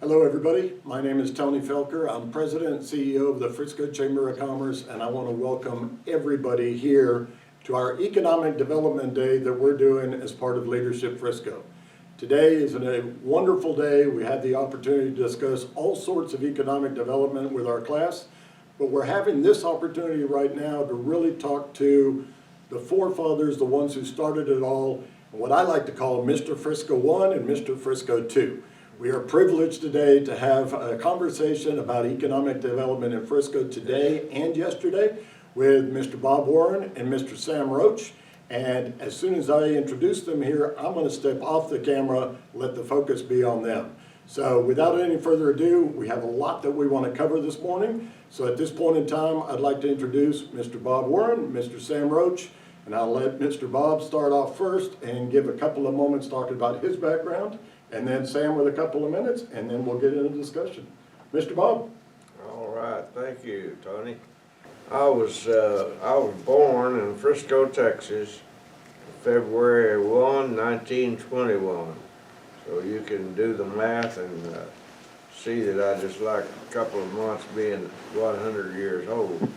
Hello everybody, my name is Tony Felker. I'm President and CEO of the Frisco Chamber of Commerce, and I want to welcome everybody here to our Economic Development Day that we're doing as part of Leadership Frisco. Today is a wonderful day. We had the opportunity to discuss all sorts of economic development with our class, but we're having this opportunity right now to really talk to the forefathers, the ones who started it all, and what I like to call Mr. Frisco 1 and Mr. Frisco 2. We are privileged today to have a conversation about economic development in Frisco today and yesterday with Mr. Bob Warren and Mr. Sam Roach. And as soon as I introduce them here, I'm going to step off the camera, let the focus be on them. So without any further ado, we have a lot that we want to cover this morning. So at this point in time, I'd like to introduce Mr. Bob Warren, Mr. Sam Roach, and I'll let Mr. Bob start off first and give a couple of moments talking about his background, and then Sam with a couple of minutes, and then we'll get into discussion. Mr. Bob. All right, thank you, Tony. I was born in Frisco, Texas, February 1, 1921. So you can do the math and see that I just like a couple of months being 100 years old.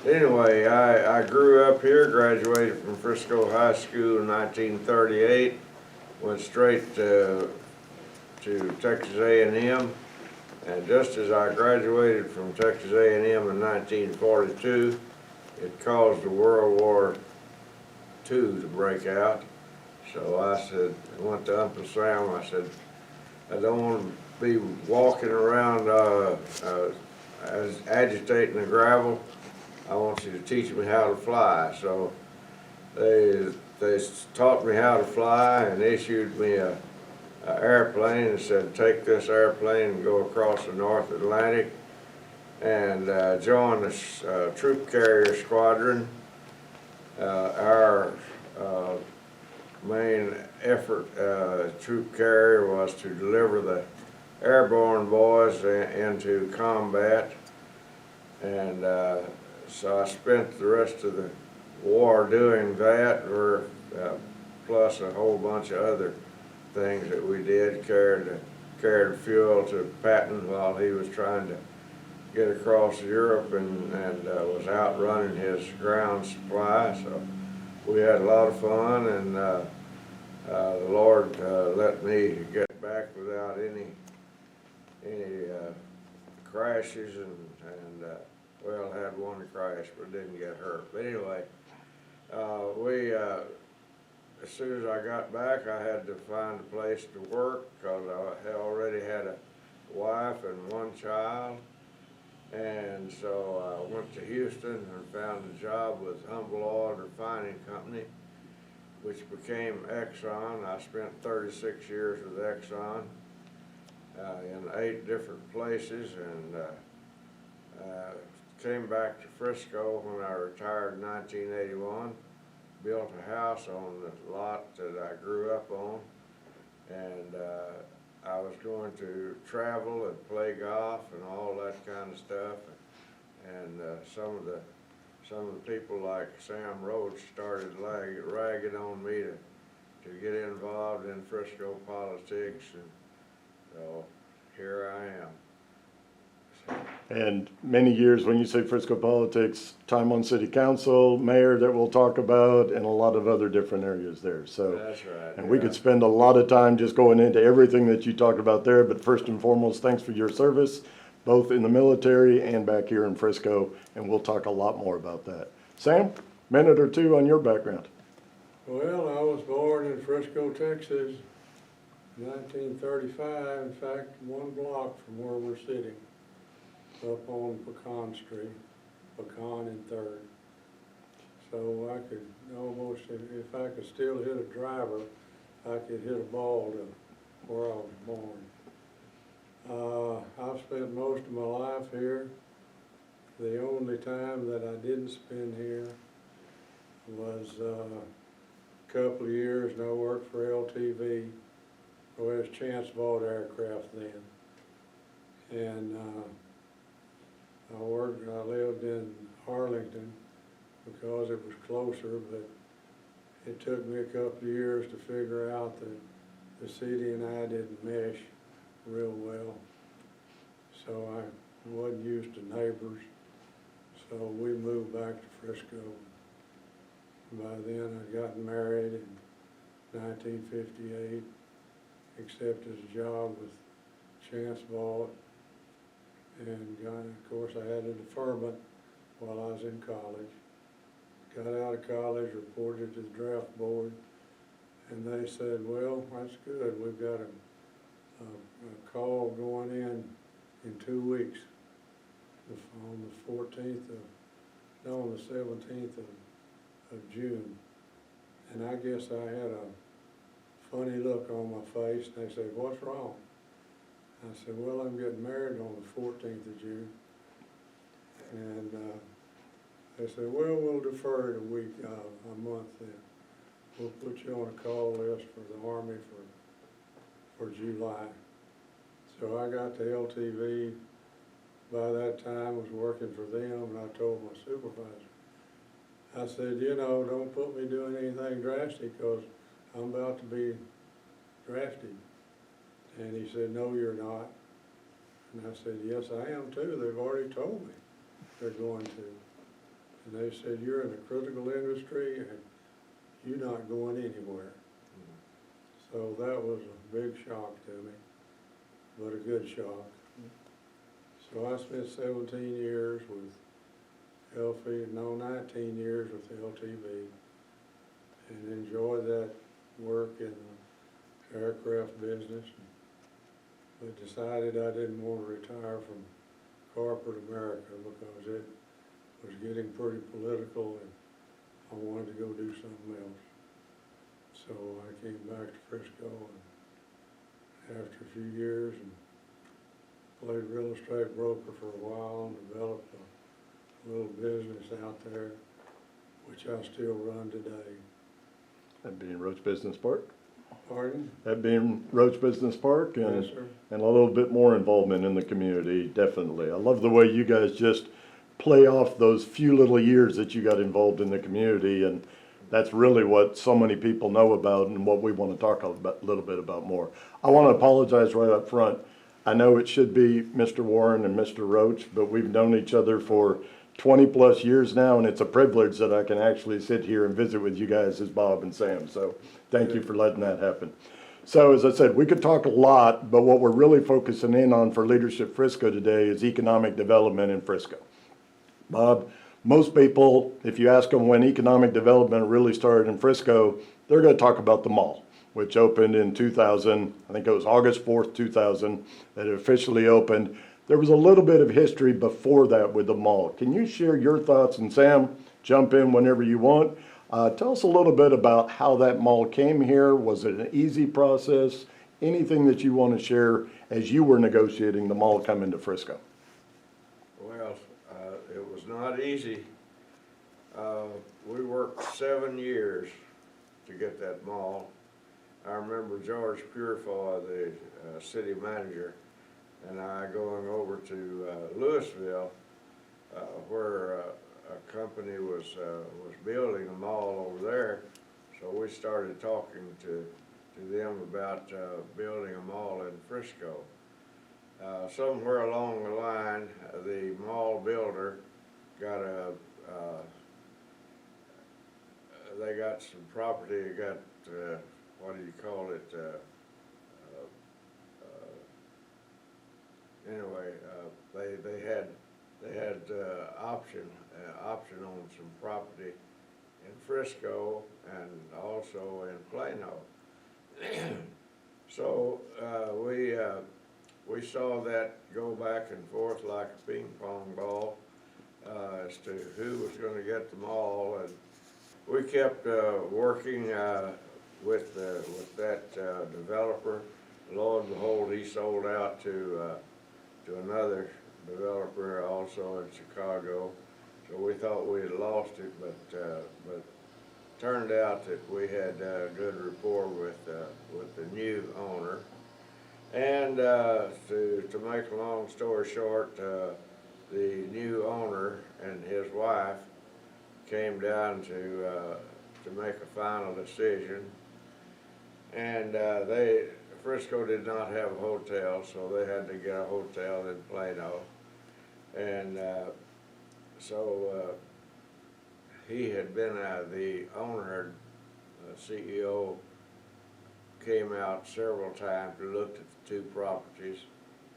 Anyway, I grew up here, graduated from Frisco High School in 1938, went straight to Texas A&M, and just as I graduated from Texas A&M in 1942, it caused the World War II to break out. So I went to Uncle Sam, I said, I don't want to be walking around agitating the gravel. I want you to teach me how to fly. So they taught me how to fly and issued me an airplane and said, take this airplane and go across the North Atlantic and join the troop carrier squadron. Our main effort, troop carrier, was to deliver the airborne boys into combat, and so I spent the rest of the war doing that, plus a whole bunch of other things that we did. Carried fuel to Patton while he was trying to get across Europe, and was out running his ground supply. So we had a lot of fun, and the Lord let me get back without any crashes, and well, had one crash, but didn't get hurt. But anyway, as soon as I got back, I had to find a place to work because I had already had a wife and one child. And so I went to Houston and found a job with Humble Oil Refining Company, which became Exxon. I spent 36 years with Exxon in 8 different places, and came back to Frisco when I retired in 1981, built a house on the lot that I grew up on, and I was going to travel and play golf and all that kind of stuff, and some of the people like Sam Roach started ragging on me to get involved in Frisco politics, and so here I am. And many years, when you say Frisco politics, time on city council, mayor that we'll talk about, and a lot of other different areas there. So That's right. And we could spend a lot of time just going into everything that you talked about there, but first and foremost, thanks for your service, both in the military and back here in Frisco, and we'll talk a lot more about that. Sam, minute or two on your background. Well, I was born in Frisco, Texas, 1935, in fact, 1 block from where we're sitting, up on Pecan Street, Pecan and 3rd. So I could almost, if I could still hit a driver, I could hit a ball to where I was born. I've spent most of my life here. The only time that I didn't spend here was a couple of years, and I worked for LTV, whereas Chance bought aircraft then. And I lived in Arlington because it was closer, but it took me a couple of years to figure out that the city and I didn't mesh real well. so I wasn't used to neighbors. So we moved back to Frisco. By then, I'd gotten married in 1958, accepted a job with Chance Vault, and of course I had a deferment while I was in college. Got out of college, reported to the draft board, and they said, well, that's good, we've got a call going in 2 weeks, on the 14th of, no, on the 17th of June. And I guess I had a funny look on my face, and they said, what's wrong? I said, well, I'm getting married on the 14th of June. And they said, well, we'll defer it a month then. We'll put you on a call list for the Army for July. So I got to LTV. By that time, was working for them, and I told my supervisor, I said, you know, don't put me doing anything drastic, because I'm about to be drafted. And he said, no, you're not. And I said, yes, I am too. They've already told me they're going to. And they said, you're in a critical industry and you're not going anywhere. So that was a big shock to me, but a good shock. So I spent 17 years with 19 years with LTV, and enjoyed that work in the aircraft business, but decided I didn't want to retire from corporate America because it was getting pretty political and I wanted to go do something else. So I came back to Frisco, and after a few years, and played real estate broker for a while, and developed a little business out there, which I still run today. That being Roach Business Park? Pardon? That being Roach Business Park, and, Yes, sir. and a little bit more involvement in the community, definitely. I love the way you guys just play off those few little years that you got involved in the community, and that's really what so many people know about and what we want to talk about, a little bit about more. I want to apologize right up front. I know it should be Mr. Warren and Mr. Roach, but we've known each other for 20 plus years now, and it's a privilege that I can actually sit here and visit with you guys as Bob and Sam. So thank you for letting that happen. So as I said, we could talk a lot, but what we're really focusing in on for Leadership Frisco today is economic development in Frisco. Bob, most people, if you ask them when economic development really started in Frisco, they're going to talk about the mall, which opened in 2000. I think it was August 4th, 2000, that it officially opened. There was a little bit of history before that with the mall. Can you share your thoughts? And Sam, jump in whenever you want. Tell us a little bit about how that mall came here. Was it an easy process? Anything that you want to share as you were negotiating the mall coming to Frisco? Well, it was not easy. We worked 7 years to get that mall. I remember George Purefoy, the city manager, and I going over to Louisville, where a company was building a mall over there. So we started talking to them about building a mall in Frisco. Somewhere along the line, the mall builder got they got some property, got, what do you call it, anyway, they had option on some property in Frisco and also in Plano. So we saw that go back and forth like a ping pong ball as to who was going to get the mall, and we kept working with that developer. Lo and behold, he sold out to another developer also in Chicago. So we thought we had lost it, but turned out that we had good rapport with the new owner. And to make a long story short, the new owner and his wife came down to make a final decision, and they Frisco did not have a hotel, so they had to get a hotel in Plano. And so he had been, the owner, CEO, came out several times to look at the two properties,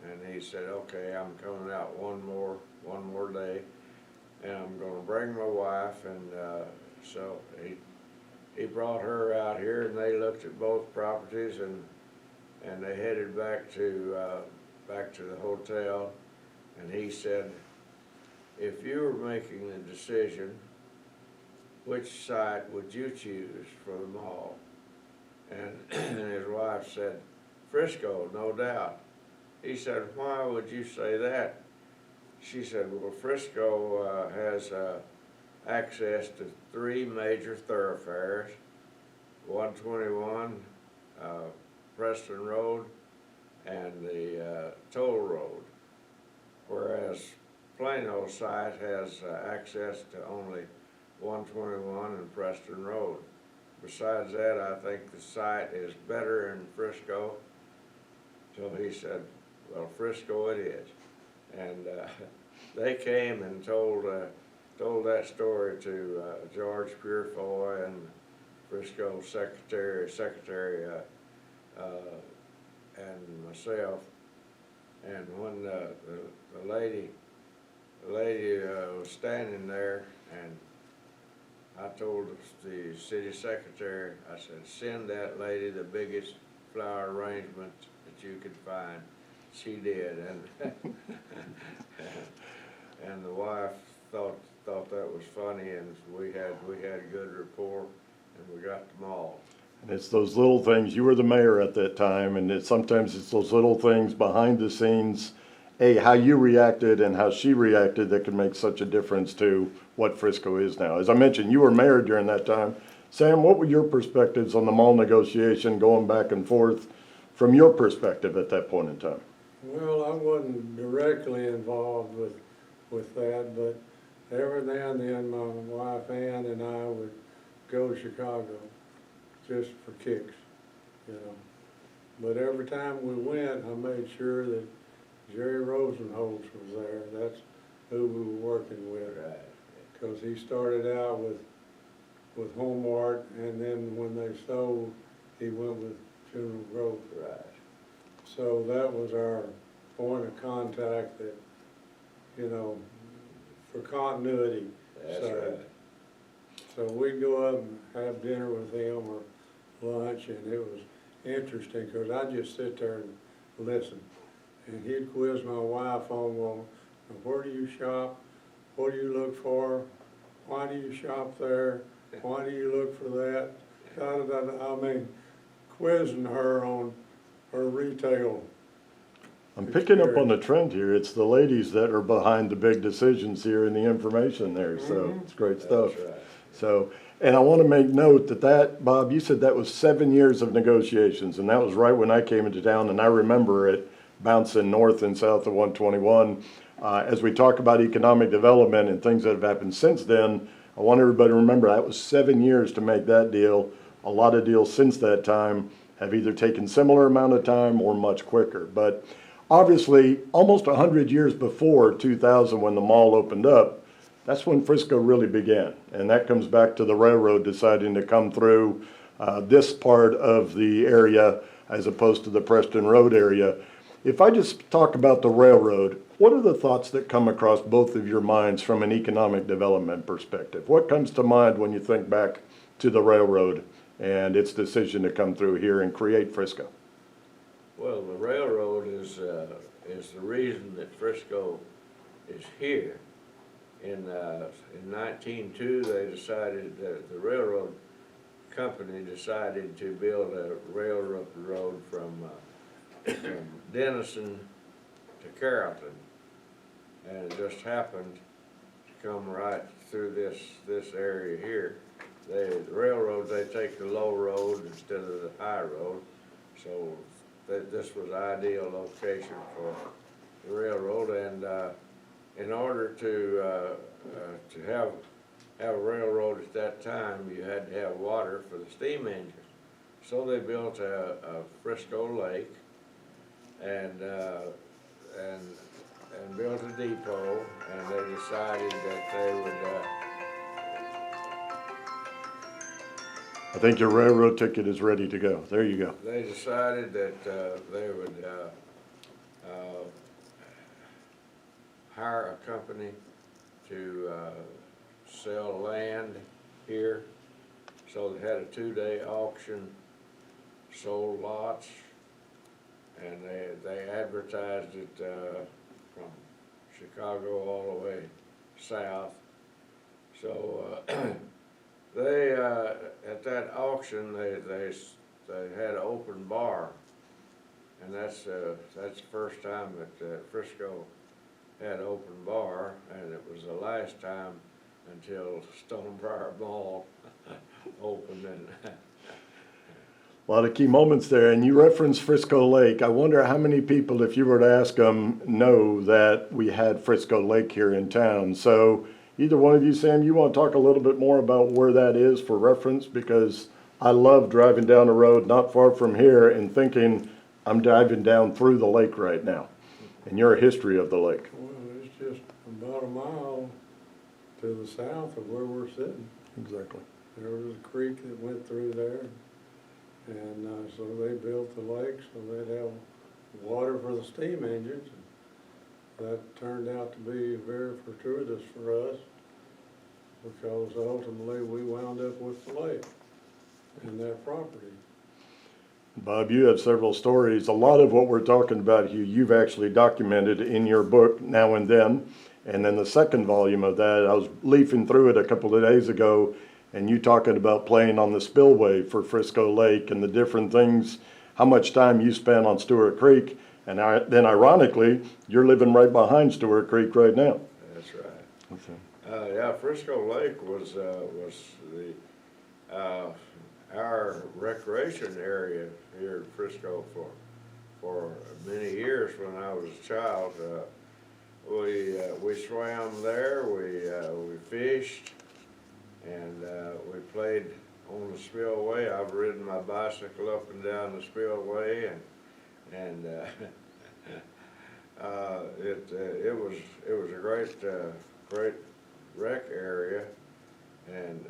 and he said, okay, I'm coming out one more day, and I'm gonna bring my wife. And so he brought her out here, and they looked at both properties, and they headed back to the hotel. And he said, if you were making the decision, which site would you choose for the mall? And his wife said, Frisco, no doubt. He said, why would you say that? She said, well, Frisco has access to 3 major thoroughfares, 121, Preston Road, and the Toll Road, whereas Plano site has access to only 121 and Preston Road. Besides that, I think the site is better in Frisco. So he said, well, Frisco it is. And they came and told that story to George Purefoy and Frisco secretary and myself. And when the lady was standing there, and I told the city secretary, I said, send that lady the biggest flower arrangement that you could find. She did, and and the wife thought that was funny, and we had a good rapport, and we got them all. And it's those little things, you were the mayor at that time, and sometimes it's those little things behind the scenes, how you reacted and how she reacted that can make such a difference to what Frisco is now. As I mentioned, you were mayor during that time. Sam, what were your perspectives on the mall negotiation going back and forth from your perspective at that point in time? Well, I wasn't directly involved with that, but every now and then my wife Ann and I would go to Chicago just for kicks, you know. But every time we went, I made sure that Jerry Rosenholz was there. That's who we were working with. Right. Because he started out with Homart, and then when they sold, he went with General Growth. Right. So that was our point of contact that, you know, for continuity. That's sake. right. So we'd go up and have dinner with him or lunch, and it was interesting because I'd just sit there and listen. And he'd quiz my wife on, well, where do you shop? What do you look for? Why do you shop there? Why do you look for that? I mean, quizzing her on her retail. I'm picking up on the trend here. It's the ladies that are behind the big decisions here and the information there, so it's great stuff. That's right. So, and I want to make note that, Bob, you said that was 7 years of negotiations, and that was right when I came into town, and I remember it bouncing north and south of 121. As we talk about economic development and things that have happened since then, I want everybody to remember that was 7 years to make that deal. A lot of deals since that time have either taken similar amount of time or much quicker. But obviously, almost 100 years before 2000, when the mall opened up, that's when Frisco really began. And that comes back to the railroad deciding to come through this part of the area as opposed to the Preston Road area. If I just talk about the railroad, what are the thoughts that come across both of your minds from an economic development perspective? What comes to mind when you think back to the railroad and its decision to come through here and create Frisco? Well, the railroad is the reason that Frisco is here. In 1902, they decided that the railroad company decided to build a railroad from Denison to Carrollton, and it just happened to come right through this area here. The railroads, they take the low road instead of the high road, so this was ideal location for the railroad. And in order to have a railroad at that time, you had to have water for the steam engines. So they built a Frisco Lake and built a depot, and they decided that they would, I think your railroad ticket is ready to go. There you go. they decided that they would hire a company to sell land here. So they had a 2-day auction, sold lots, and they advertised it from Chicago all the way south. So they at that auction they had an open bar, and that's the first time that Frisco had an open bar, and it was the last time until Stonebriar Mall opened. And A lot of key moments there, and you referenced Frisco Lake. I wonder how many people, if you were to ask them, know that we had Frisco Lake here in town. So either one of you, Sam, you want to talk a little bit more about where that is for reference? Because I love driving down the road not far from here and thinking I'm driving down through the lake right now, and your history of the lake. Well, it's just about a mile to the south of where we're sitting. Exactly. There was a creek that went through there, and so they built the lake so they'd have water for the steam engines. That turned out to be very fortuitous for us, because ultimately we wound up with the lake and that property. Bob, you have several stories. A lot of what we're talking about here, you've actually documented in your book, Now and Then. And then the second volume of that, I was leafing through it a couple of days ago, and you talking about playing on the spillway for Frisco Lake and the different things, how much time you spent on Stewart Creek. And then ironically, you're living right behind Stewart Creek right now. that's right. Okay. Yeah, Frisco Lake was our recreation area here in Frisco for many years. When I was a child, we swam there, we fished, and we played on the spillway. I've ridden my bicycle up and down the spillway, and it was a great rec area. And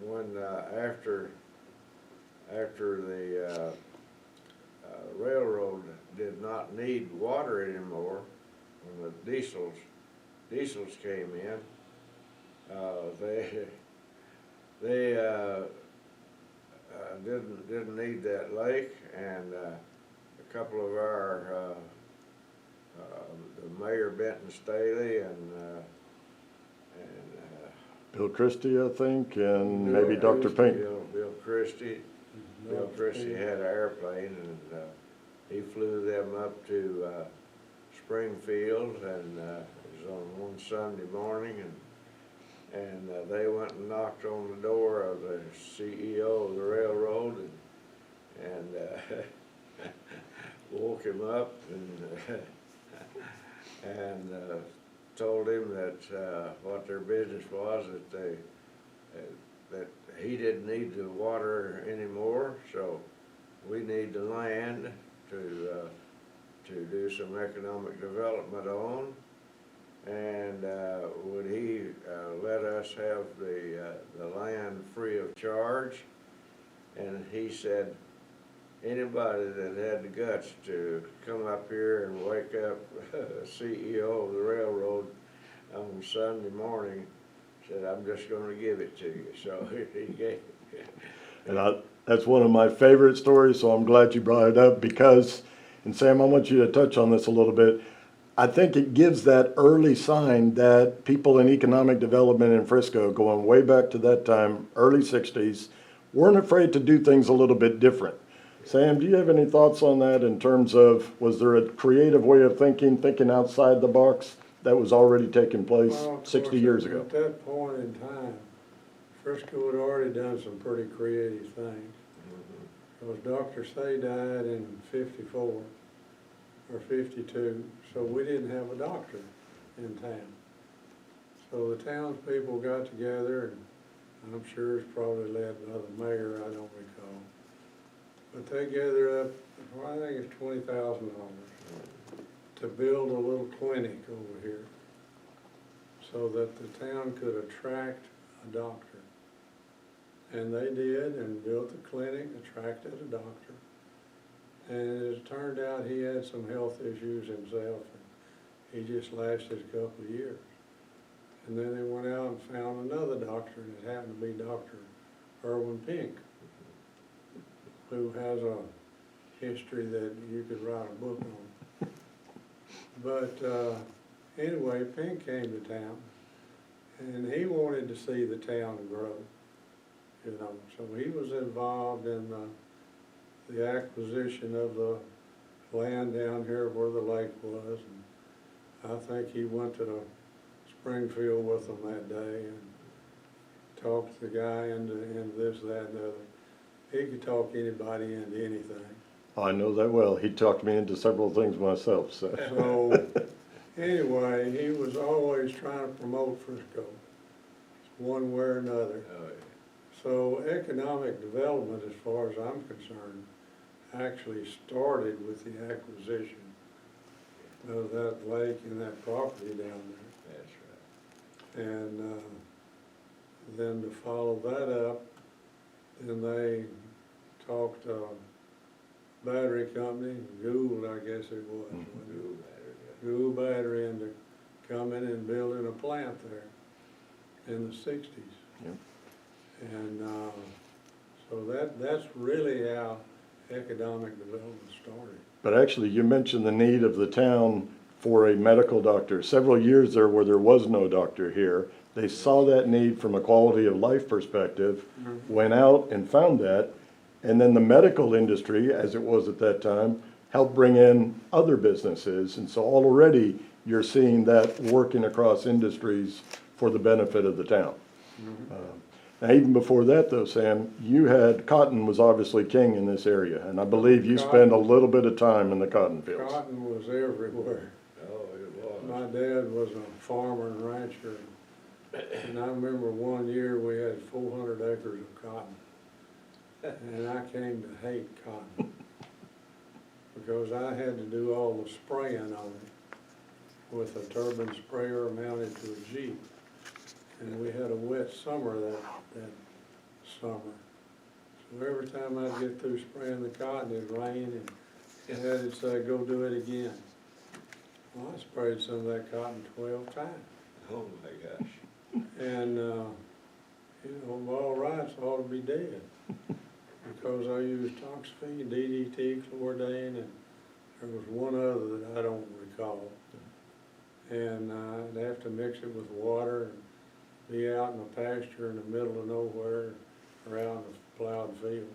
when after the railroad did not need water anymore, when the diesels came in, they didn't need that lake, and a couple of our the Mayor Benton Staley and Bill Christie, I think, and maybe Dr. Pink. Bill Christie. Bill Christie had an airplane, and he flew them up to Springfield, and it was on one Sunday morning, and they went and knocked on the door of the CEO of the railroad, and woke him up, and told him that what their business was, that he didn't need the water anymore, so we need the land to do some economic development on, and would he let us have the land free of charge? And he said, anybody that had the guts to come up here and wake up the CEO of the railroad on Sunday morning said, I'm just going to give it to you. So he gave it. And that's one of my favorite stories, so I'm glad you brought it up because, and Sam, I want you to touch on this a little bit. I think it gives that early sign that people in economic development in Frisco, going way back to that time, early 60s, weren't afraid to do things a little bit different. Sam, do you have any thoughts on that in terms of, was there a creative way of thinking outside the box that was already taking place Well, of 60 course, years ago? At that point in time, Frisco had already done some pretty creative things. Because Dr. Say died in 54 or 52, so we didn't have a doctor in town. So the townspeople got together I'm sure it's probably led by the mayor, I don't recall. But they gathered up, well, I think it's $20,000 to build a little clinic over here so that the town could attract a doctor. And they did, and built the clinic, attracted a doctor. And as it turned out, he had some health issues himself, and he just lasted a couple of years. And then they went out and found another doctor, and it happened to be Dr. Irwin Pink, who has a history that you could write a book on. But anyway, Pink came to town, and he wanted to see the town grow, you know. So he was involved in the acquisition of the land down here where the lake was. And I think he went to Springfield with them that day and talked the guy into this, that, and the other. He could talk anybody into anything. I know that well. He talked me into several things myself, so. So, anyway, he was always trying to promote Frisco, one way or another. Oh, yeah. So economic development, as far as I'm concerned, actually started with the acquisition of that lake and that property down there. That's right. And then to follow that up, then they talked battery company, Gould, I guess it was. Dual battery, yeah. Gould Battery, into coming and building a plant there in the 60s. Yep. And so that's really how economic development started. But actually, you mentioned the need of the town for a medical doctor. Several years there where there was no doctor here, they saw that need from a quality of life perspective, went out and found that, and then the medical industry, as it was at that time, helped bring in other businesses. And so already you're seeing that working across industries for the benefit of the town. Now, even before that though, Sam, you had, cotton was obviously king in this area, and I believe you spent a little bit of time in the cotton fields. Cotton was everywhere. Oh, it was. My dad was a farmer and rancher, and I remember one year we had 400 acres of cotton, and I came to hate cotton because I had to do all the spraying on it with a turbine sprayer mounted to a Jeep. And we had a wet summer that summer. So every time I'd get through spraying the cotton, it'd rain, and it'd say, go do it again. Well, I sprayed some of that cotton 12 times. Oh, my gosh. And, you know, all rights ought to be dead. Because I used toxaphene, DDT, chlordane, and there was one other that I don't recall. And I'd have to mix it with water and be out in a pasture in the middle of nowhere or out in a plowed field.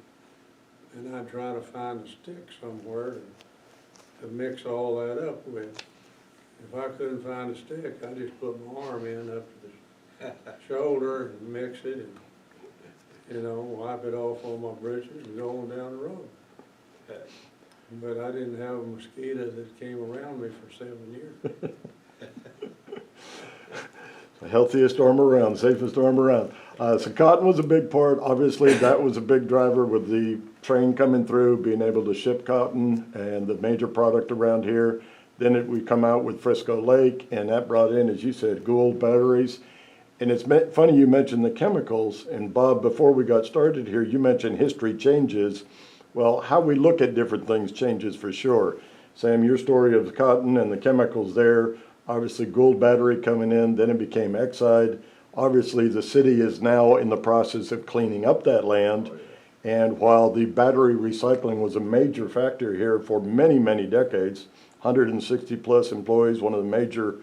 And I'd try to find a stick somewhere to mix all that up with. If I couldn't find a stick, I just put my arm in up to the shoulder and mix it and, you know, wipe it off on my britches and go on down the road. But I didn't have a mosquito that came around me for 7 years. The healthiest arm around, safest arm around. So cotton was a big part. Obviously, that was a big driver with the train coming through, being able to ship cotton and the major product around here. Then we come out with Frisco Lake, and that brought in, as you said, Gould batteries. And it's funny you mentioned the chemicals. And Bob, before we got started here, you mentioned history changes. Well, how we look at different things changes for sure. Sam, your story of the cotton and the chemicals there, obviously Gould battery coming in, then it became Exide. Obviously the city is now in the process of cleaning up that land. And while the battery recycling was a major factor here for many, many decades, 160 plus employees, one of the major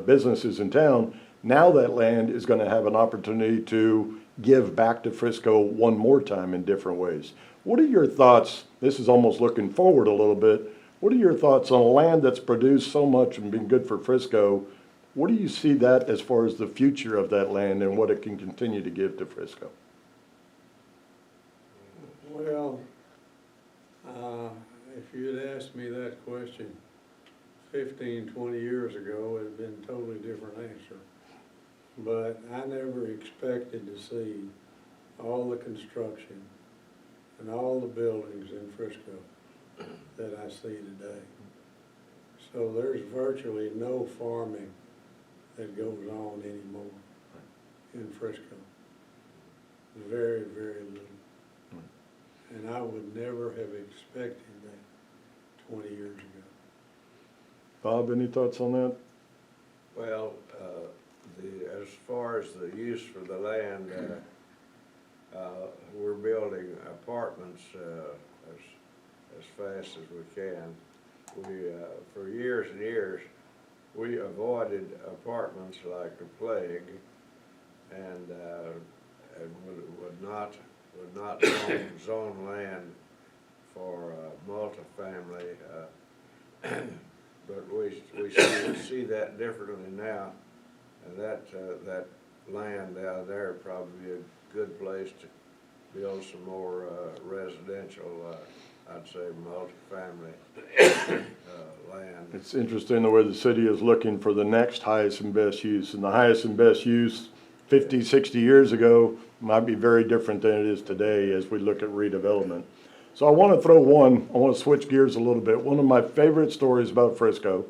businesses in town, now that land is going to have an opportunity to give back to Frisco one more time in different ways. What are your thoughts? This is almost looking forward a little bit. What are your thoughts on a land that's produced so much and been good for Frisco? What do you see that as far as the future of that land and what it can continue to give to Frisco? Well, if you'd asked me that question 15, 20 years ago, it'd been a totally different answer. but I never expected to see all the construction and all the buildings in Frisco that I see today. So there's virtually no farming that goes on anymore in Frisco. Very, very little. And I would never have expected that 20 years ago. Bob, any thoughts on that? Well, as far as the use for the land, we're building apartments as fast as we can. We, for years and years, we avoided apartments like the plague, and would not zone land for multifamily. But we see that differently now, and that land down there would probably be a good place to build some more residential, I'd say multifamily land. It's interesting the way the city is looking for the next highest and best use, and the highest and best use 50, 60 years ago might be very different than it is today as we look at redevelopment. So I want to switch gears a little bit. One of my favorite stories about Frisco,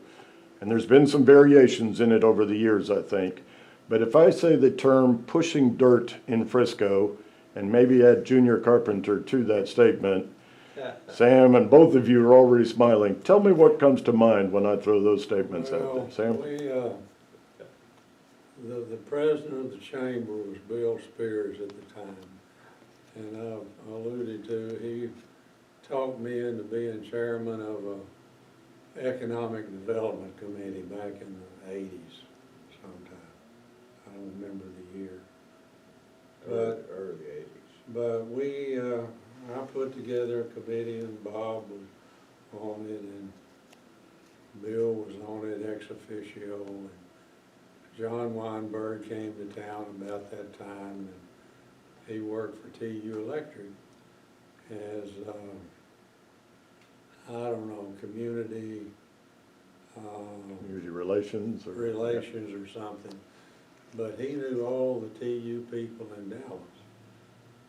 and there's been some variations in it over the years, I think, but if I say the term pushing dirt in Frisco, and maybe add junior carpenter to that statement, Sam and both of you are already smiling. Tell me what comes to mind when I throw those statements out there. Sam? The president of the chamber was Bill Spears at the time, and I alluded to, he talked me into being chairman of a economic development committee back in the 80s sometime. I don't remember the year. But Early 80s. But I put together a committee, and Bob was on it, and Bill was on it ex officio, and John Weinberg came to town about that time, and he worked for TU Electric as, I don't know, community Community relations? relations or something. But he knew all the TU people in Dallas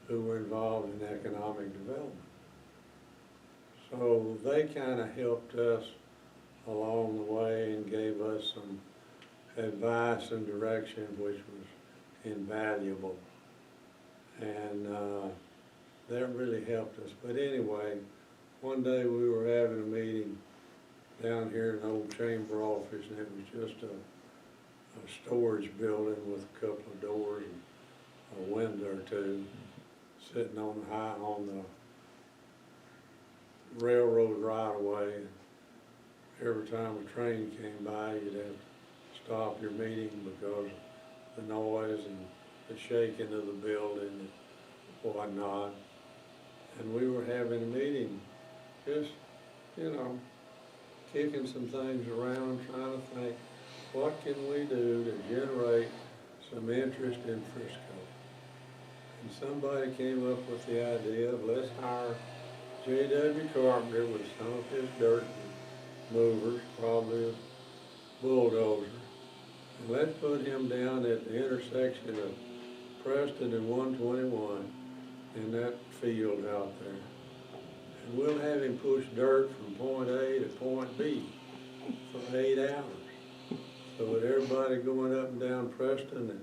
who were involved in economic development. So they kind of helped us along the way and gave us some advice and direction, which was invaluable. And that really helped us. But anyway, one day we were having a meeting down here in the old chamber office, and it was just a storage building with a couple of doors and a window or two, sitting on the railroad right away. Every time a train came by, you'd have to stop your meeting because of the noise and the shaking of the building and whatnot. And we were having a meeting, just, kicking some things around, trying to think, what can we do to generate some interest in Frisco? And somebody came up with the idea of, let's hire J.W. Carpenter with some of his dirt movers, probably a bulldozer, and let's put him down at the intersection of Preston and 121 in that field out there. And we'll have him push dirt from point A to point B for 8 hours. So that everybody going up and down Preston and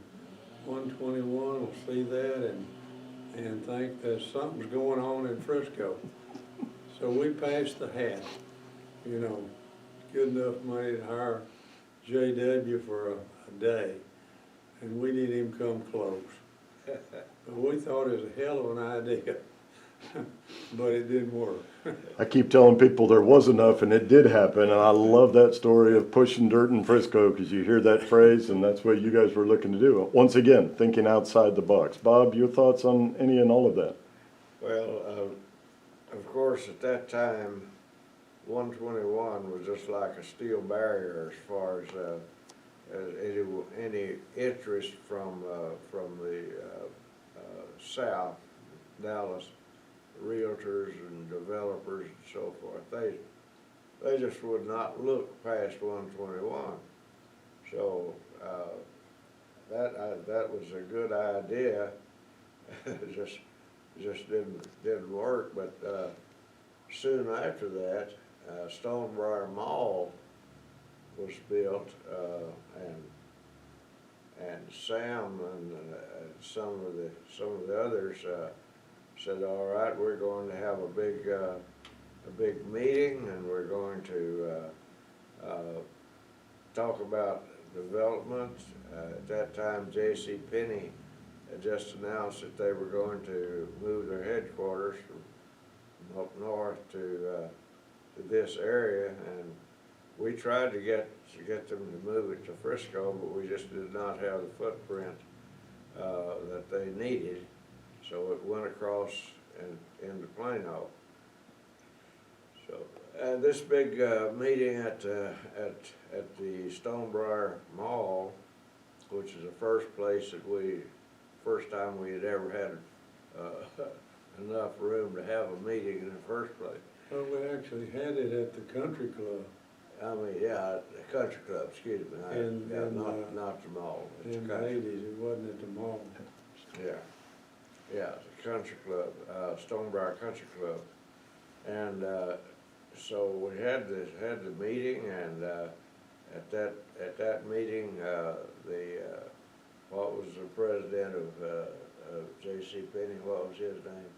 121 will see that and think that something's going on in Frisco. So we passed the hat, good enough money to hire J.W. for a day, and we didn't even come close. But we thought it was a hell of an idea, but it didn't work. I keep telling people there was enough, and it did happen, and I love that story of pushing dirt in Frisco, because you hear that phrase, and that's what you guys were looking to do. Once again, thinking outside the box. Bob, your thoughts on any and all of that? Well, of course, at that time, 121 was just like a steel barrier as far as any interest from the south, Dallas, realtors and developers and so forth. They just would not look past 121. So that was a good idea. just didn't work, but, soon after that, Stonebriar Mall was built, and Sam and some of the others, said, all right, we're going to have a big meeting, and we're going to, talk about development. At that time, J.C. Penney had just announced that they were going to move their headquarters from up north to this area, and we tried to get them to move it to Frisco, but we just did not have the footprint that they needed, so it went across and into Plano. So, and this big meeting at the Stonebriar Mall, which is the first time we had ever had enough room to have a meeting in the first place. Well, we actually had it at the country club. I mean, yeah, the country club, excuse me. Not the mall. It's In the the country. 80s, it wasn't at the mall. Yeah, the country club, Stonebriar Country Club. And, so we had the meeting, and, at that meeting, what was the president of J.C. Penney, what was his name?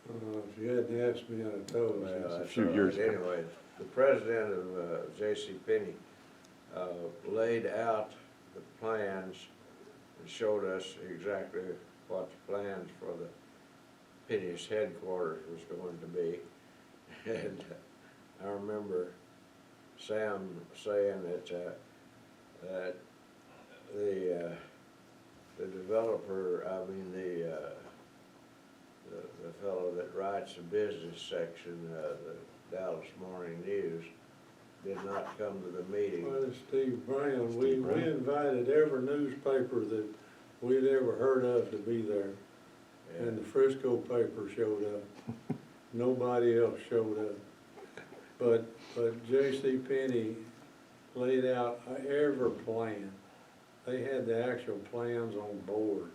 If you hadn't asked me, I'd have told you. Well, a that's few all right. years ago. Anyway, the president of J.C. Penney laid out the plans and showed us exactly what the plans for the Penney's headquarters was going to be. And I remember Sam saying that the developer, the fellow that writes the business section, the Dallas Morning News, did not come to the meeting. Well, it's Steve Brown. Steve Brown. We invited every newspaper that we'd ever heard of to be there. Yeah. And the Frisco paper showed up. Nobody else showed up. But J.C. Penney laid out every plan. They had the actual plans on board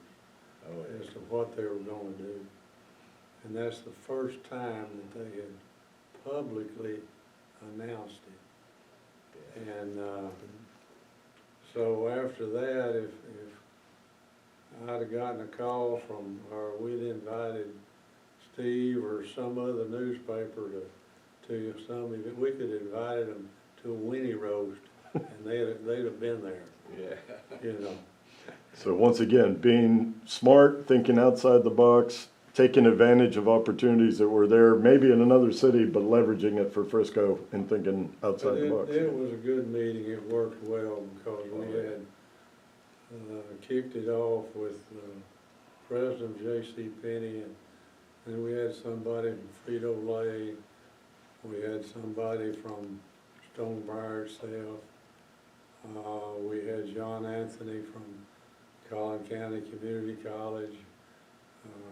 as to what they were gonna do. And that's the first time that they had publicly announced it. And, so after that, if I'd have gotten a call from, or we'd invited Steve or some other newspaper to some event, we could have invited them to a Winnie roast, and they'd have been there, Yeah. you know. So once again, being smart, thinking outside the box, taking advantage of opportunities that were there, maybe in another city, but leveraging it for Frisco and thinking outside the box. It was a good meeting. It worked well because we had kicked it off with President J.C. Penney, and then we had somebody from Frito-Lay. We had somebody from Stonebriar itself. We had John Anthony from Collin County Community College.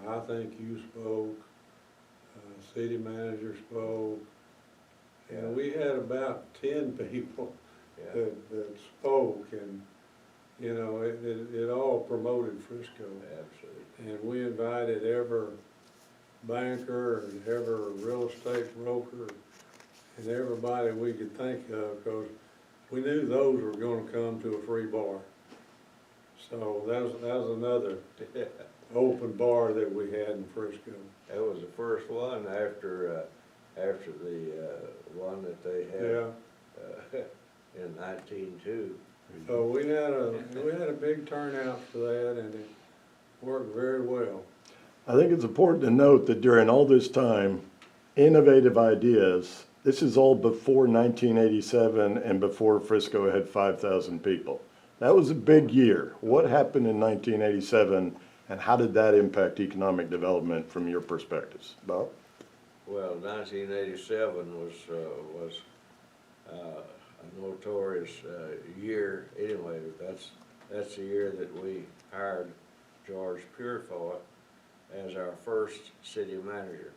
I think you spoke. City manager spoke. And we had about 10 people that spoke, and you know, it all promoted Frisco. Absolutely. And we invited every banker and every real estate broker and everybody we could think of, because we knew those were going to come to a free bar. So that was another open bar that we had in Frisco. That was the first one after the one that they had in 1902. So we had a big turnout for that, and it worked very well. I think it's important to note that during all this time, innovative ideas, this is all before 1987 and before Frisco had 5,000 people. That was a big year. What happened in 1987, and how did that impact economic development from your perspectives? Bob? Well, 1987 was a notorious year. Anyway, that's the year that we hired George Purefoy as our first city manager.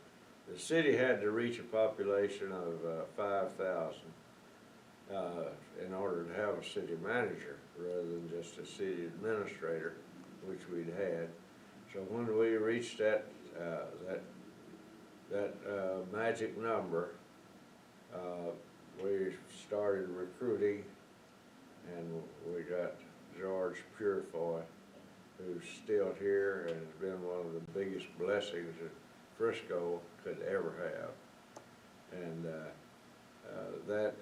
The city had to reach a population of 5,000 in order order to have a city manager rather than just a city administrator, which we'd had. So when we reached that magic number, we started recruiting, and we got George Purefoy, who's still here and has been one of the biggest blessings that Frisco could ever have. And that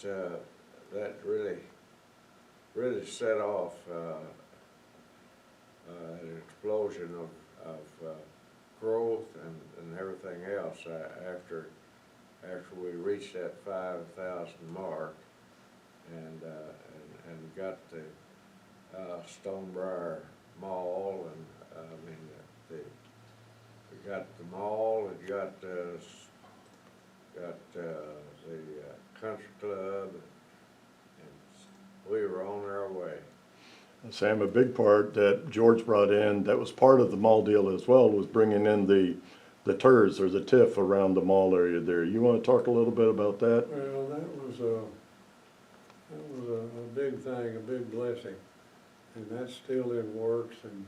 really set off an explosion of growth and everything else after we reached that 5,000 mark and got the Stonebriar Mall, and we got the mall, and got the country club, and we were on our way. Sam, a big part that George brought in, that was part of the mall deal as well, was bringing in the TERS or the TIF around the mall area there. You want to talk a little bit about that? Well, that was a big thing, a big blessing, and that's still in works and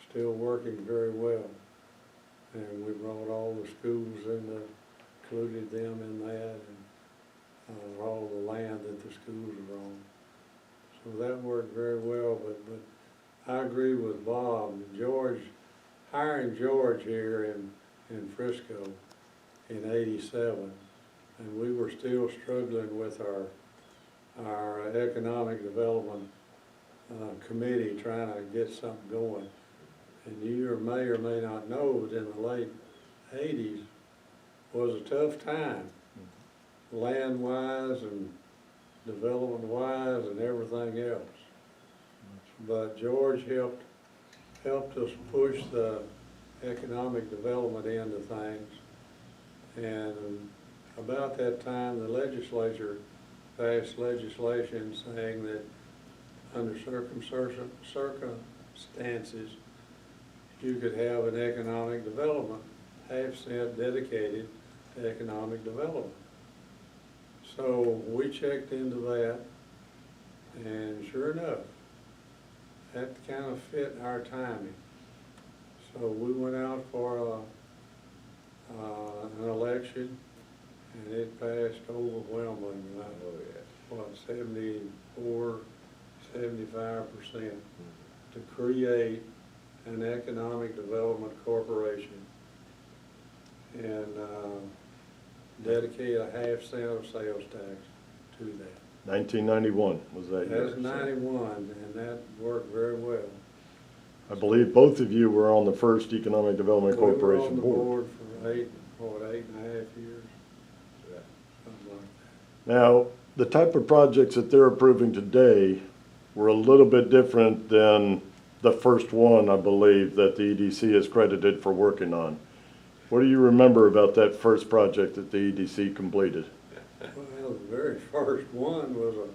still working very well. And we brought all the schools in, included them in that, and all the land that the schools are on. So that worked very well, but I agree with Bob. Hiring George here in Frisco in '87, and we were still struggling with our economic development committee trying to get something going. And you may or may not know that in the late '80s was a tough time, land-wise and development-wise and everything else. But George helped us push the economic development end of things. And about that time, the legislature passed legislation saying that under circumstances, you could have an economic development, half-cent dedicated to economic development. So we checked into that, and sure enough, that kind of fit our timing. So we went out for an election, and it passed overwhelmingly, what, 74, 75%, to create an economic development corporation and dedicate a half-cent of sales tax to that. 1991 was that year. That's 91, and that worked very well. I believe both of you were on the first Economic Development Corporation We were on the board. board for 8.5 years. Something like that. Now, the type of projects that they're approving today were a little bit different than the first one, I believe, that the EDC is credited for working on. What do you remember about that first project that the EDC completed? Well, the very first one was a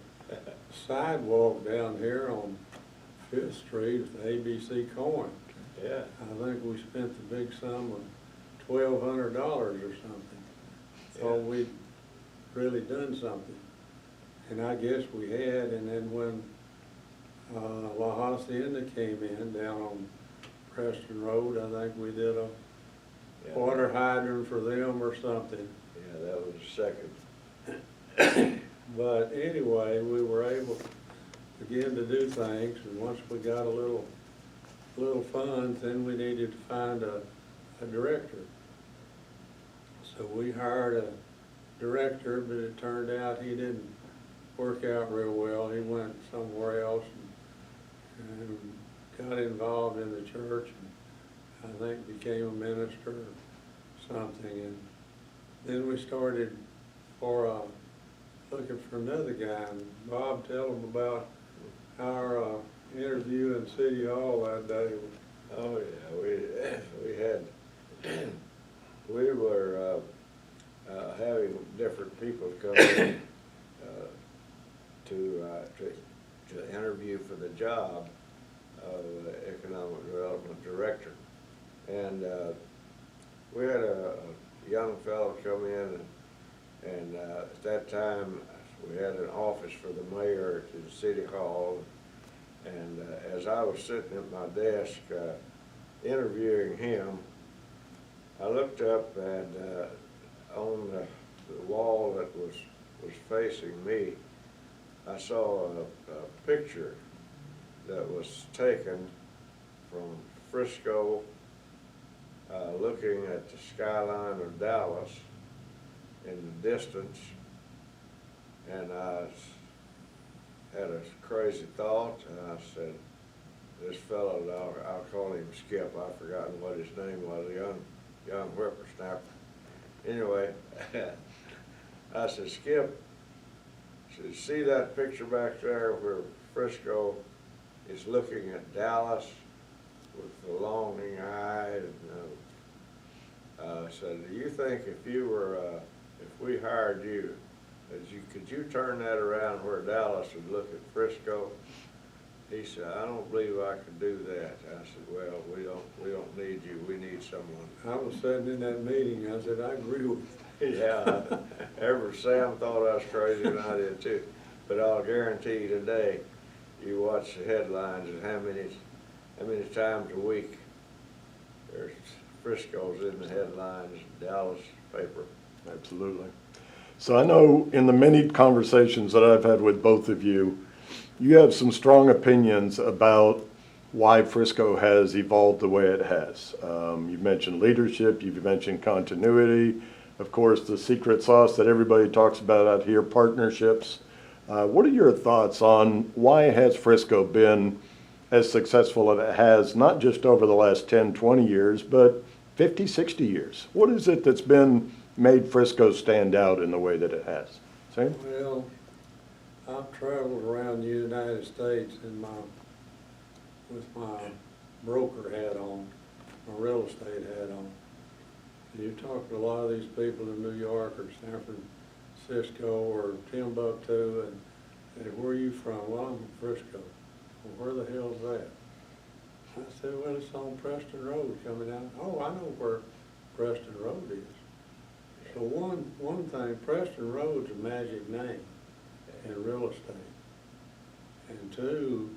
sidewalk down here on 5th Street with the ABC coin. Yeah. I think we spent the big sum of $1,200 or something. Thought we'd really done something. And I guess we had, and then when La Hacienda came in down on Preston Road, I think we did a water hydrant for them or something. Yeah, that was the second. But anyway, we were able to begin to do things, and once we got a little funds, then we needed to find a director. So we hired a director, but it turned out he didn't work out real well. He went somewhere else and got involved in the church, and I think became a minister or something. And then we started looking for another guy. And Bob, tell him about our interview in City Hall that day. Oh yeah, we were having different people come in to interview for the job of economic development director, and we had a young fellow come in, and at that time we had an office for the mayor at the city hall. And as I was sitting at my desk interviewing him, I looked up and on the wall that was facing me, I saw a picture that was taken from Frisco, looking at the skyline of Dallas in the distance, and I had a crazy thought, and I said, this fellow, I'll call him Skip, I've forgotten what his name was, a young whippersnapper. Anyway, I said, Skip, see that picture back there where Frisco is looking at Dallas with the longing eye? And I said, do you think if you were, if we hired you, could you turn that around where Dallas would look at Frisco? He said, I don't believe I could do that. I said, well, we don't need you. We need someone. I was sitting in that meeting, I said, I agree with you. Yeah, Sam thought I was crazy, and I did too. But I'll guarantee you today, you watch the headlines and how many times a week there's Frisco's in the headlines, Dallas paper. Absolutely. So I know in the many conversations that I've had with both of you, you have some strong opinions about why Frisco has evolved the way it has. You've mentioned leadership, you've mentioned continuity, of course, the secret sauce that everybody talks about out here, partnerships. What are your thoughts on why has Frisco been as successful as it has, not just over the last 10, 20 years, but 50, 60 years? What is it that's been made Frisco stand out in the way that it has? Sam? Well, I've traveled around the United States with my broker hat on, my real estate hat on. And you talk to a lot of these people in New York or San Francisco or Timbuktu, and where are you from? Well, I'm from Frisco. Well, where the hell's that? I said, well, it's on Preston Road coming out. Oh, I know where Preston Road is. So one thing, Preston Road's a magic name in real estate. And two,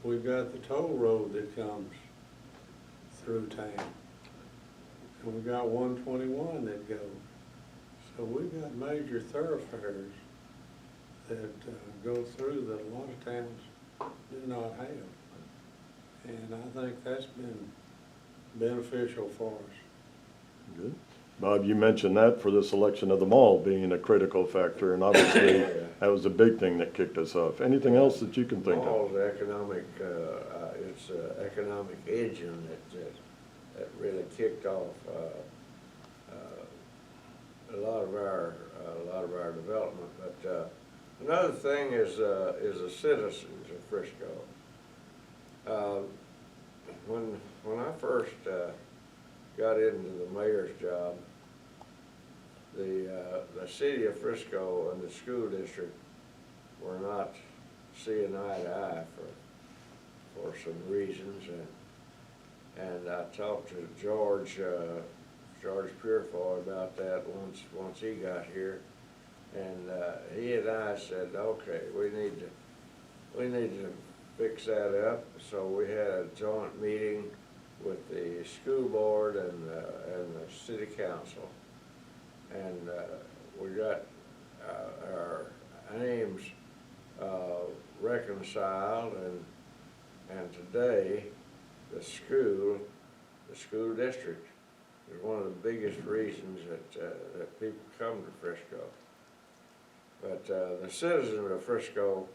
we've got the toll road that comes through town. And we've got 121 that goes. So we've got major thoroughfares that go through that a lot of towns do not have. And I think that's been beneficial for us. Good. Bob, you mentioned that for the selection of the mall being a critical factor, and obviously that was a big thing that kicked us off. Anything else that you can think of? Mall's economic, it's an economic engine that really kicked off a lot of our development. But another thing is the citizens of Frisco. When I first got into the mayor's job, the city of Frisco and the school district were not seeing eye to eye for some reasons, and I talked to George Purefoy about that once he got here, and he and I said, okay, we need to fix that up. So we had a joint meeting with the school board and the city council, and we got our aims reconciled, and today the school district is one of the biggest reasons that people come to Frisco. But the citizens of Frisco,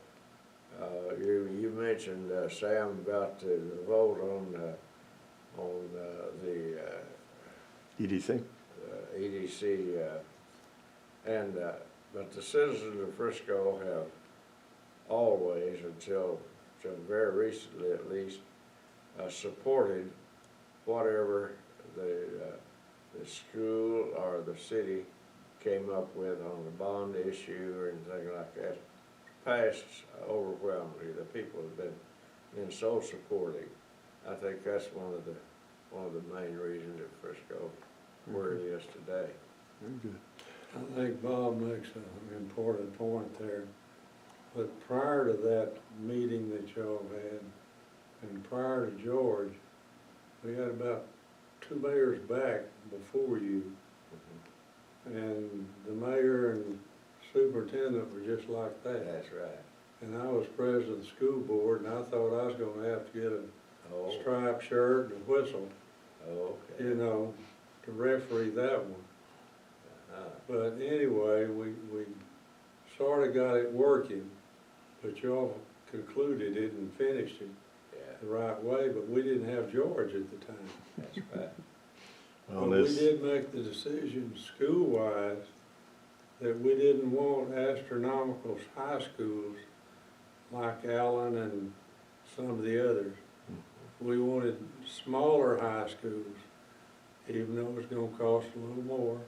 you mentioned, Sam, about the vote on the EDC? EDC, but the citizens of Frisco have always, until very recently at least, supported whatever the school or the city came up with on the bond issue or anything like that. Passed overwhelmingly. The people have been so supportive. I think that's one of the main reasons that Frisco where it is today. Very good. I think Bob makes an important point there. But prior to that meeting that y'all had, and prior to George, we had about 2 mayors back before you. And the mayor and superintendent were just like that. That's right. And I was president of the school board, and I thought I was gonna have to get a Oh, striped shirt and a whistle, okay. you know, to referee that one. But anyway, we sort of got it working, but y'all concluded it and finished it Yeah, the right way, but we didn't have George at the time. that's right. Well, But we this- did make the decision school-wise that we didn't want astronomical high schools like Allen and some of the others. We wanted smaller high schools, even though it's gonna cost a little more,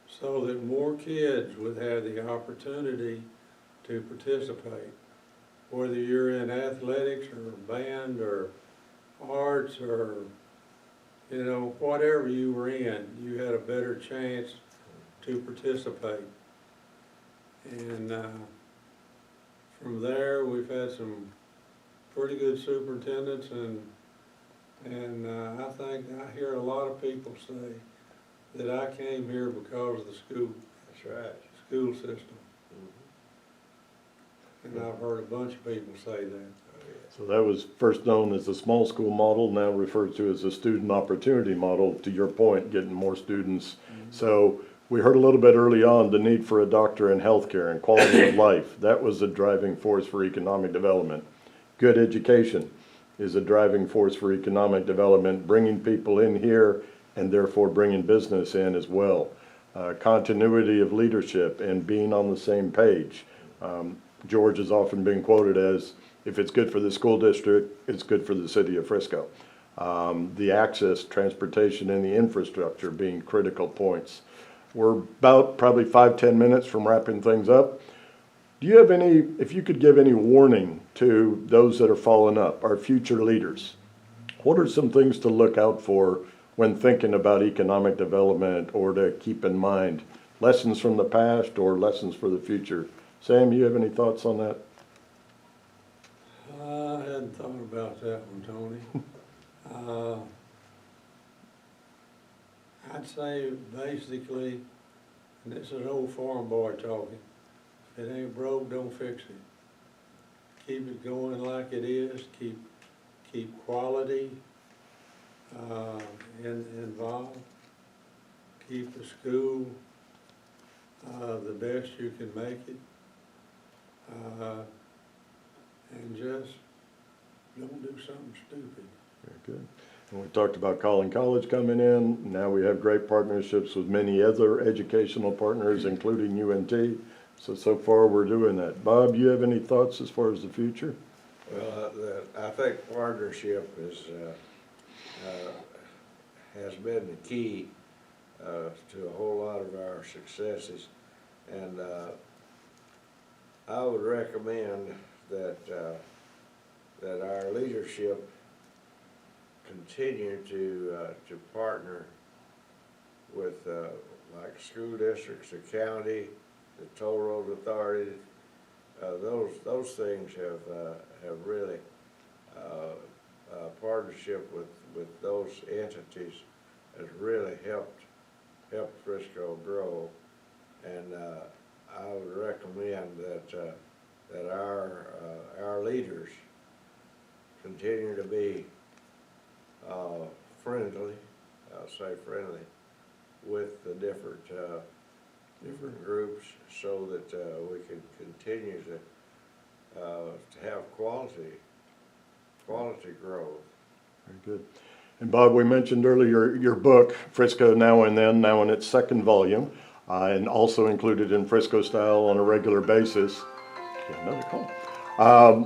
so that more kids would have the opportunity to participate. Whether you're in athletics or band or arts or, you know, whatever you were in, you had a better chance to participate. And from there, we've had some pretty good superintendents, and I think I hear a lot of people say that I came here because of the That's right. school system. And I've heard a bunch of people say that. So that was first known as the small school model, now referred to as the student opportunity model, to your point, getting more students. So we heard a little bit early on the need for a doctor in healthcare and quality of life. That was the driving force for economic development. Good education is a driving force for economic development, bringing people in here and therefore bringing business in as well. Continuity of leadership and being on the same page. George has often been quoted as, if it's good for the school district, it's good for the city of Frisco. The access, transportation, and the infrastructure being critical points. We're about probably 5-10 minutes from wrapping things up. Do you have any, if you could give any warning to those that are following up, our future leaders, what are some things to look out for when thinking about economic development or to keep in mind? Lessons from the past or lessons for the future? Sam, you have any thoughts on that? I hadn't thought about that one, Tony. I'd say basically, and this is an old farm boy talking, if it ain't broke, don't fix it. Keep it going like it is, keep quality involved, keep the school the best you can make it, and just don't do something stupid. Very good. And we talked about Collin College coming in. Now we have great partnerships with many other educational partners, including UNT. So far we're doing that. Bob, you have any thoughts as far as the future? Well, I think partnership is, has been the key to a whole lot of our successes. And I would recommend that, that our leadership continue to partner with like school districts, the county, the toll road authority. Those things have really partnership with those entities has really helped Frisco grow, and I would recommend that our leaders continue to be friendly, I'll say friendly, with the different groups, so that we can continue to have quality growth. Very good. And Bob, we mentioned earlier your book, Frisco Now and Then, now in its second volume, and also included in Frisco Style on a regular basis. Okay, another call.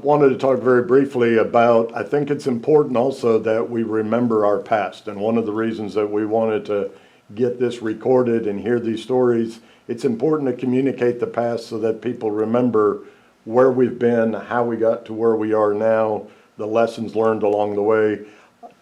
Wanted to talk very briefly about, I think it's important also that we remember our past. And one of the reasons that we wanted to get this recorded and hear these stories, it's important to communicate the past so that people remember where we've been, how we got to where we are now, the lessons learned along the way.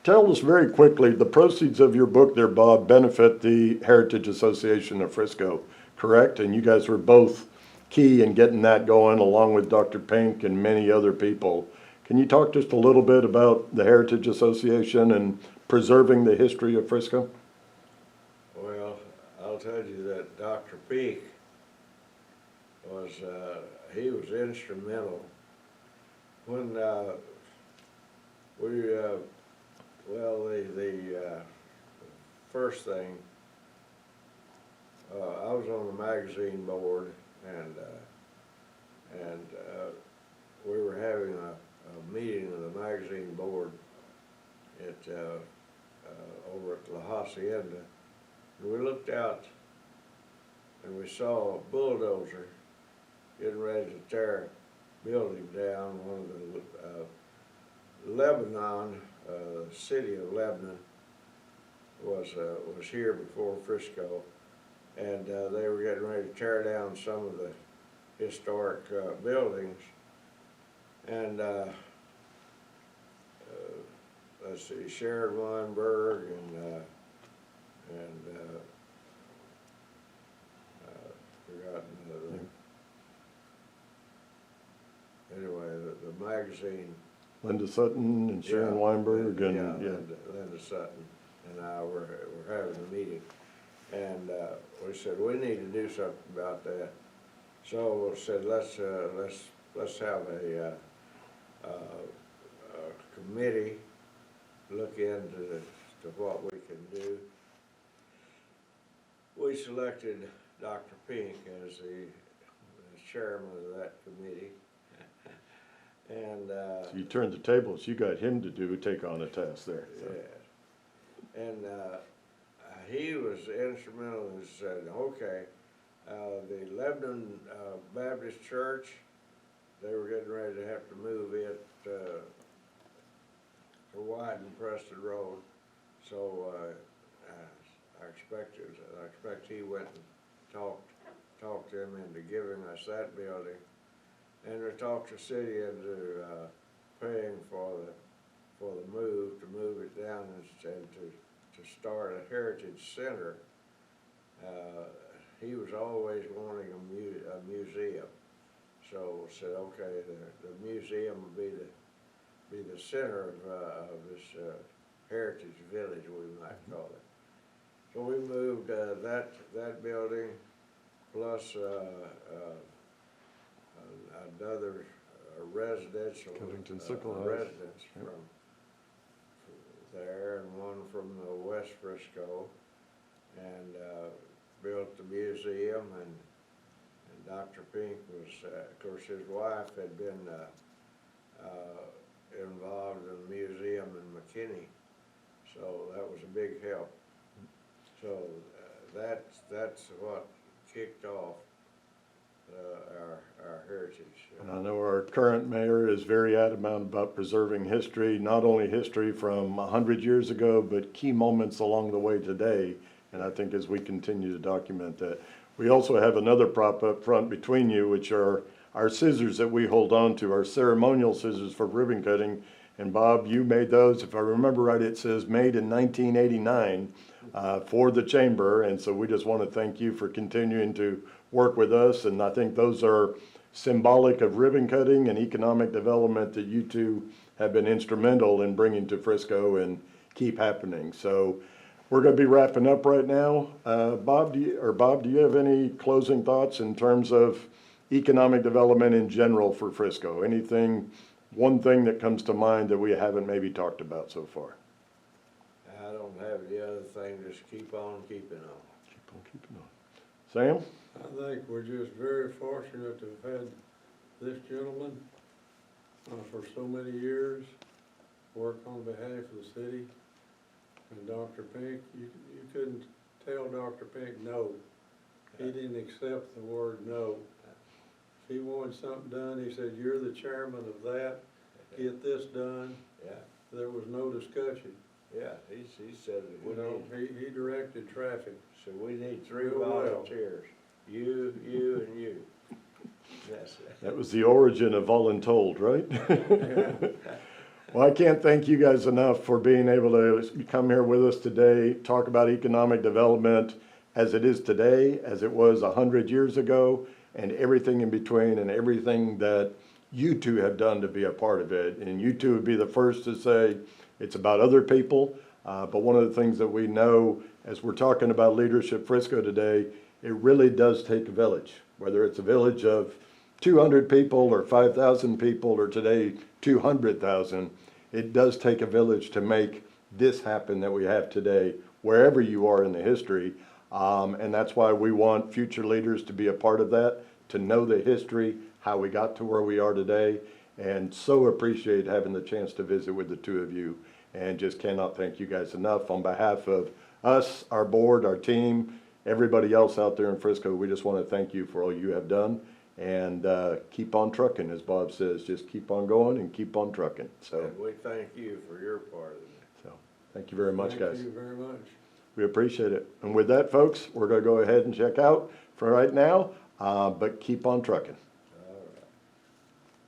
Tell us very quickly, the proceeds of your book there, Bob, benefit the Heritage Association of Frisco, correct? And you guys were both key in getting that going, along with Dr. Pink and many other people. Can you talk just a little bit about the Heritage Association and preserving the history of Frisco? Well, I'll tell you that Dr. Peak was, he was instrumental when the first thing, I was on the magazine board, and we were having a meeting of the magazine board at over at La Hacienda. And we looked out and we saw a bulldozer getting ready to tear a building down. One of the Lebanon, city of Lebanon was here before Frisco, and they were getting ready to tear down some of the historic buildings. And let's see, Sharon Weinberg and forgotten anyway, the magazine. Linda Sutton and Sharon Weinberg and, Linda Sutton and I were having a meeting, and we said we need to do something about that. So we said let's have a committee look into what we can do. We selected Dr. Pink as the chairman of that committee. And so you turned the tables, you got him to take on a task there. So. Yeah. And he was instrumental in saying, okay, the Lebanon Baptist Church, they were getting ready to have to move it to widen Preston Road. So I expect he went and talked them into giving us that building, and they talked the city into paying for the move, to move it down and to start a heritage center. He was always wanting a museum, so said, okay, the museum will be the center of this heritage village, we might call it. So we moved that building plus another residential residence from there, and one from the West Frisco, and built the museum, and Dr. Pink was, of course, his wife had been involved in the museum in McKinney, so that was a big help. So that's what kicked off our heritage. And I know our current mayor is very adamant about preserving history, not only history from 100 years ago, but key moments along the way today. And I think as we continue to document that. We also have another prop up front between you, which are our scissors that we hold on to, our ceremonial scissors for ribbon cutting. And Bob, you made those, if I remember right, it says made in 1989 for the chamber. And so we just want to thank you for continuing to work with us. And I think those are symbolic of ribbon cutting and economic development that you two have been instrumental in bringing to Frisco and keep happening. So we're going to be wrapping up right now. Bob, do you have any closing thoughts in terms of economic development in general for Frisco? One thing that comes to mind that we haven't maybe talked about so far? I don't have the other thing, just keep on keeping on. Keep on keeping on. Sam? I think we're just very fortunate to have had this gentleman for so many years work on behalf of the city. And Dr. Pink, you couldn't tell Dr. Pink no. He didn't accept the word no. If he wanted something done, he said, you're the chairman of that, get this done. Yeah. There was no discussion. Yeah, he said it. He directed traffic. So we need 3 Real well. volunteers. You, and you. That's it. That was the origin of voluntold, right? Yeah. Well, I can't thank you guys enough for being able to come here with us today, talk about economic development as it is today, as it was 100 years ago, and everything in between, and everything that you two have done to be a part of it. And you two would be the first to say it's about other people, but one of the things that we know as we're talking about Leadership Frisco today, it really does take a village, whether it's a village of 200 people or 5,000 people or today 200,000. It does take a village to make this happen that we have today, wherever you are in the history. And that's why we want future leaders to be a part of that, to know the history, how we got to where we are today, and so appreciate having the chance to visit with the two of you. And just cannot thank you guys enough. On behalf of us, our board, our team, everybody else out there in Frisco, we just want to thank you for all you have done. And keep on trucking, as Bob says, just keep on going and keep on trucking. So, And we thank you for your part of it. so thank you very much, guys. Thank you very much. We appreciate it. And with that, folks, we're going to go ahead and check out for right now, but keep on trucking.